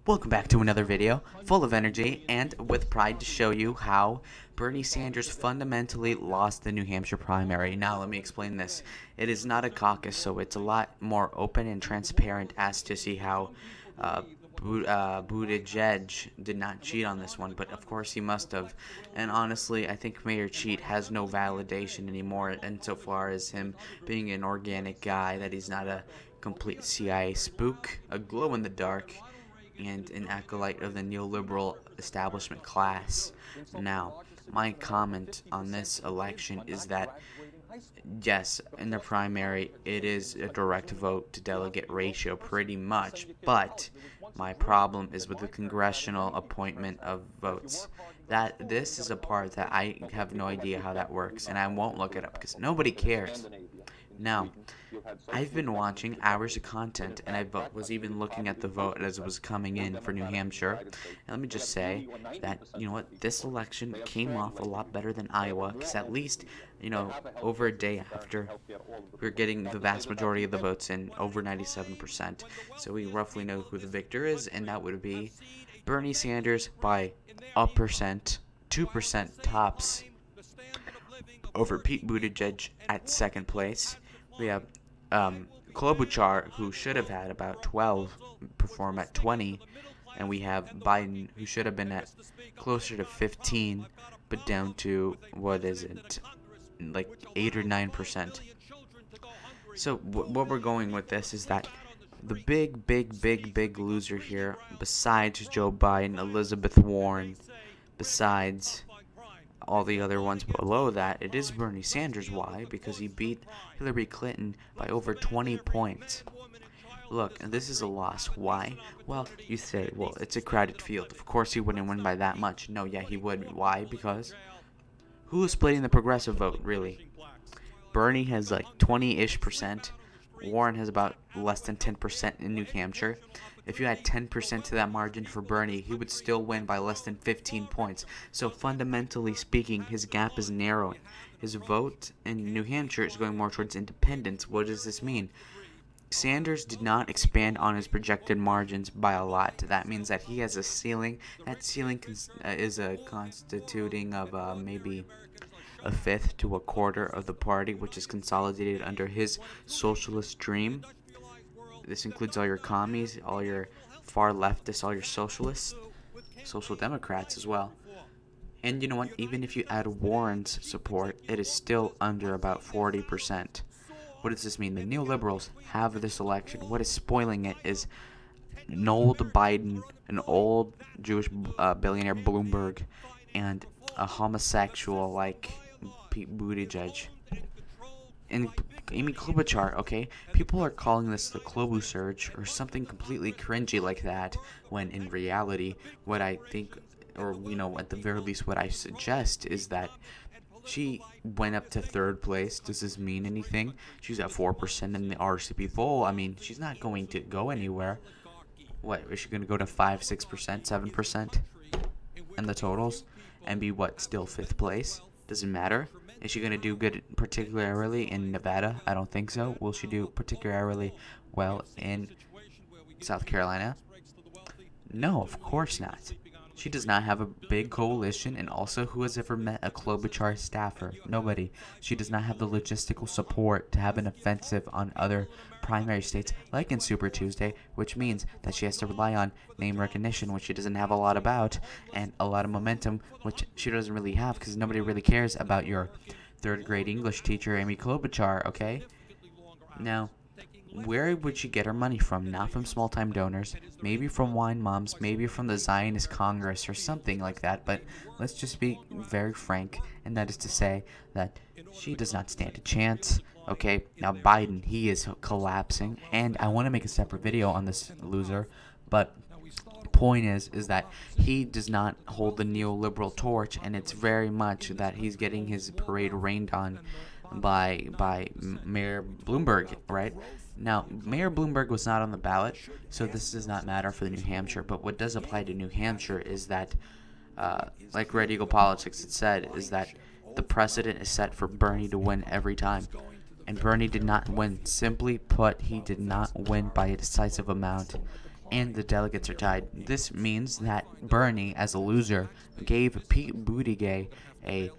Welcome back to another video, full of energy and with pride to show you how Bernie Sanders fundamentally lost the New Hampshire primary. Now let me explain this. It is not a caucus, so it's a lot more open and transparent as to see how Buttigieg did not cheat on this one, but of course he must have. And honestly, I think Mayor Cheat has no validation anymore insofar as him being an organic guy, that he's not a complete CIA spook, a glow-in-the-dark, and an acolyte of the neoliberal establishment class. Now, my comment on this election is that, yes, in the primary, it is a direct vote to delegate ratio pretty much, but my problem is with the congressional appointment of votes. This is a part that I have no idea how that works, and I won't look it up because nobody cares. Now, I've been watching hours of content, and I was even looking at the vote as it was coming in for New Hampshire. And let me just say that, you know what, this election came off a lot better than Iowa, because at least, over a day after, we're getting the vast majority of the votes in, over 97%. So we roughly know who the victor is, and that would be Bernie Sanders by a percent, 2% tops, over Pete Buttigieg at second place. We have Klobuchar, who should have had about 12, perform at 20, and we have Biden, who should have been at closer to 15, but down to, what is it, like 8 or 9%. So what we're going with this is that the big loser here, besides Joe Biden, Elizabeth Warren, besides all the other ones below that, it is Bernie Sanders. Why? Because he beat Hillary Clinton by over 20 points. Look, this is a loss. Why? Well, you say, well, it's a crowded field. Of course he wouldn't win by that much. No, yeah, he would. Why? Because who is splitting the progressive vote, really? Bernie has like 20-ish percent. Warren has about less than 10% in New Hampshire. If you add 10% to that margin for Bernie, he would still win by less than 15 points. So fundamentally speaking, his gap is narrowing. His vote in New Hampshire is going more towards independence. What does this mean? Sanders did not expand on his projected margins by a lot. That means that he has a ceiling. That ceiling is constituting of maybe a fifth to a quarter of the party, which is consolidated under his socialist dream. This includes all your commies, all your far leftists, all your socialists, social democrats as well. And you know what? Even if you add Warren's support, it is still under about 40%. What does this mean? The neoliberals have this election. What is spoiling it is an old Biden, an old Jewish billionaire Bloomberg, and a homosexual like Pete Buttigieg. And Amy Klobuchar, okay? People are calling this the Klobu surge or something completely cringy like that, when in reality, what I think, or, at the very least what I suggest is that she went up to third place. Does this mean anything? She's at 4% in the RCP poll. I mean, she's not going to go anywhere. What, is she going to go to 5, 6%, 7% in the totals and be, still 5th place? Doesn't matter. Is she going to do good particularly in Nevada? I don't think so. Will she do particularly well in South Carolina? No, of course not. She does not have a big coalition, and also, who has ever met a Klobuchar staffer? Nobody. She does not have the logistical support to have an offensive on other primary states, like in Super Tuesday, which means that she has to rely on name recognition, which she doesn't have a lot about, and a lot of momentum, which she doesn't really have, because nobody really cares about your third-grade English teacher, Amy Klobuchar, okay? Now, where would she get her money from? Not from small-time donors, maybe from wine moms, maybe from the Zionist Congress or something like that, but let's just be very frank, and that is to say that she does not stand a chance, okay? Now, Biden, he is collapsing, and I want to make a separate video on this loser, but point is that he does not hold the neoliberal torch, and it's very much that he's getting his parade rained on by Mayor Bloomberg, right? Now, Mayor Bloomberg was not on the ballot, so this does not matter for the New Hampshire, but what does apply to New Hampshire is that, like Red Eagle Politics had said, is that the precedent is set for Bernie to win every time, and Bernie did not win. Simply put, he did not win by a decisive amount. and the delegates are tied. This means that Bernie, as a loser, gave Pete Buttigieg a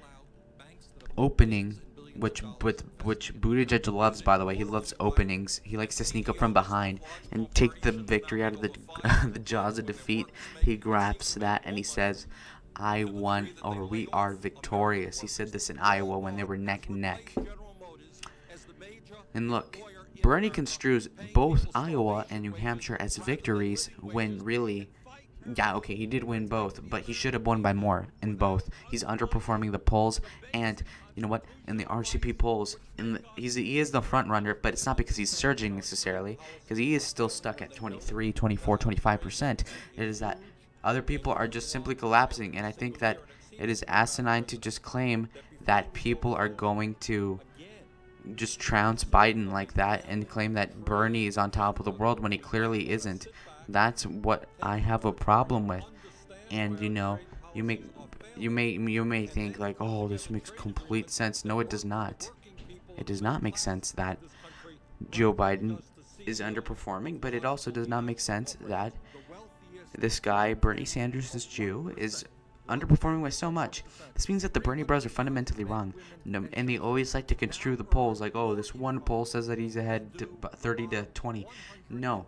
opening, which Buttigieg loves, by the way. He loves openings. He likes to sneak up from behind and take the victory out of the the jaws of defeat. He grasps that and he says, "I won," or "We are victorious." He said this in Iowa when they were neck and neck. And look, Bernie construes both Iowa and New Hampshire as victories when really, yeah, okay, he did win both, but he should have won by more in both. He's underperforming the polls, and you know what? In the RCP polls, he is the front runner, but it's not because he's surging necessarily, because he is still stuck at 23, 24, 25%. It is that other people are just simply collapsing, and I think that it is asinine to just claim that people are going to just trounce Biden like that and claim that Bernie is on top of the world when he clearly isn't. That's what I have a problem with. And you may you may think like, "Oh, this makes complete sense." No, it does not. It does not make sense that Joe Biden is underperforming, but it also does not make sense that this guy, Bernie Sanders, this Jew, is underperforming by so much. This means that the Bernie bros are fundamentally wrong. And they always like to construe the polls like, "Oh, this one poll says that he's ahead 30 to 20. No,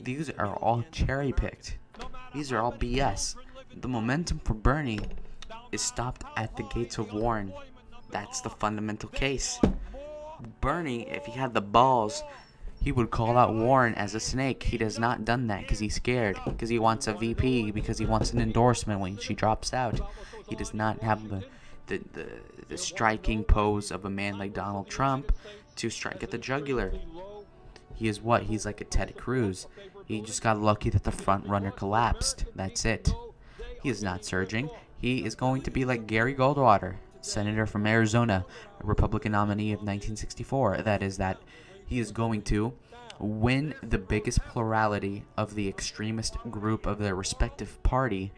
these are all cherry picked. These are all BS. The momentum for Bernie is stopped at the gates of Warren. That's the fundamental case. Bernie, if he had the balls, he would call out Warren as a snake. He has not done that because he's scared, because he wants a VP, because he wants an endorsement when she drops out. He does not have the striking pose of a man like Donald Trump to strike at the jugular. He is what? He's like a Ted Cruz. He just got lucky that the front runner collapsed. That's it. He is not surging. He is going to be like Gary Goldwater, senator from Arizona, a Republican nominee of 1964. That is that he is going to win the biggest plurality of the extremist group of their respective party,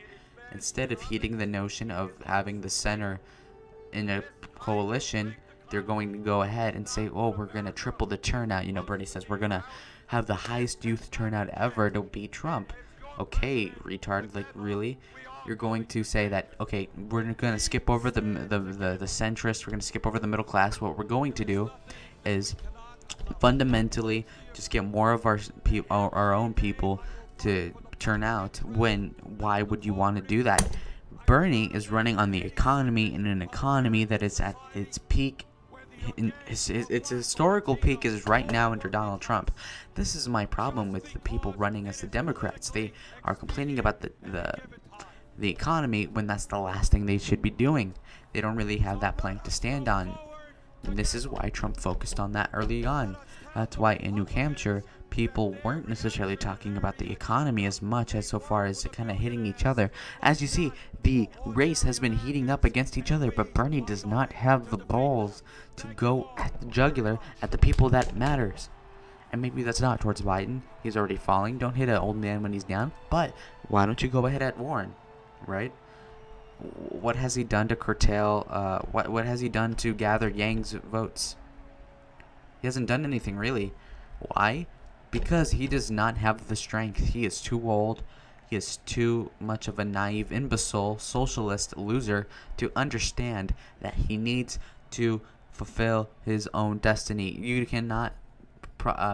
instead of heeding the notion of having the center in a coalition. They're going to go ahead and say, "Oh, we're going to triple the turnout." Bernie says we're going to have the highest youth turnout ever to beat Trump. Okay, retard, like really? You're going to say that, okay, we're going to skip over the centrist, we're going to skip over the middle class. What we're going to do is fundamentally just get more of our own people to turn out. Why would you want to do that? Bernie is running on the economy, in an economy that is at its peak. Its historical peak is right now under Donald Trump. This is my problem with the people running as the Democrats. They are complaining about the economy when that's the last thing they should be doing. They don't really have that plank to stand on. And this is why Trump focused on that early on. That's why in New Hampshire, people weren't necessarily talking about the economy as much as so far as kind of hitting each other. As you see, the race has been heating up against each other, but Bernie does not have the balls to go at the jugular at the people that matters. And maybe that's not towards Biden. He's already falling. Don't hit an old man when he's down. But why don't you go ahead at Warren, right? What has he done to curtail? What has he done to gather Yang's votes? He hasn't done anything really. Why? Because he does not have the strength. He is too old. He is too much of a naive, imbecile, socialist loser to understand that he needs to fulfill his own destiny. You cannot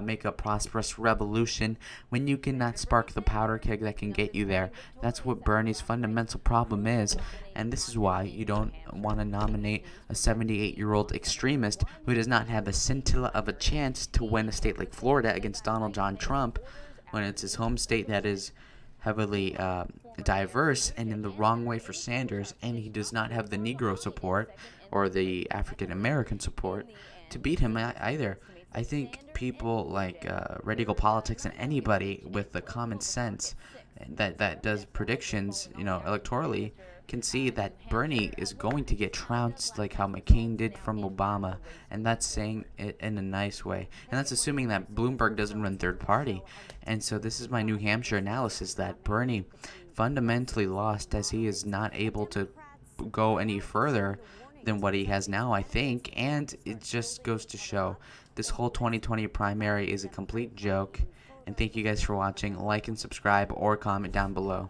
make a prosperous revolution when you cannot spark the powder keg that can get you there. That's what Bernie's fundamental problem is, and this is why you don't want to nominate a 78-year-old extremist who does not have a scintilla of a chance to win a state like Florida against Donald John Trump, when it's his home state that is heavily diverse and in the wrong way for Sanders, and he does not have the Negro support or the African American support to beat him either. I think people like Radical Politics and anybody with the common sense that does predictions, electorally, can see that Bernie is going to get trounced like how McCain did from Obama, and that's saying it in a nice way. And that's assuming that Bloomberg doesn't run third party. And so this is my New Hampshire analysis, that Bernie fundamentally lost as he is not able to go any further than what he has now, I think. And it just goes to show this whole 2020 primary is a complete joke. And thank you guys for watching. Like and subscribe or comment down below.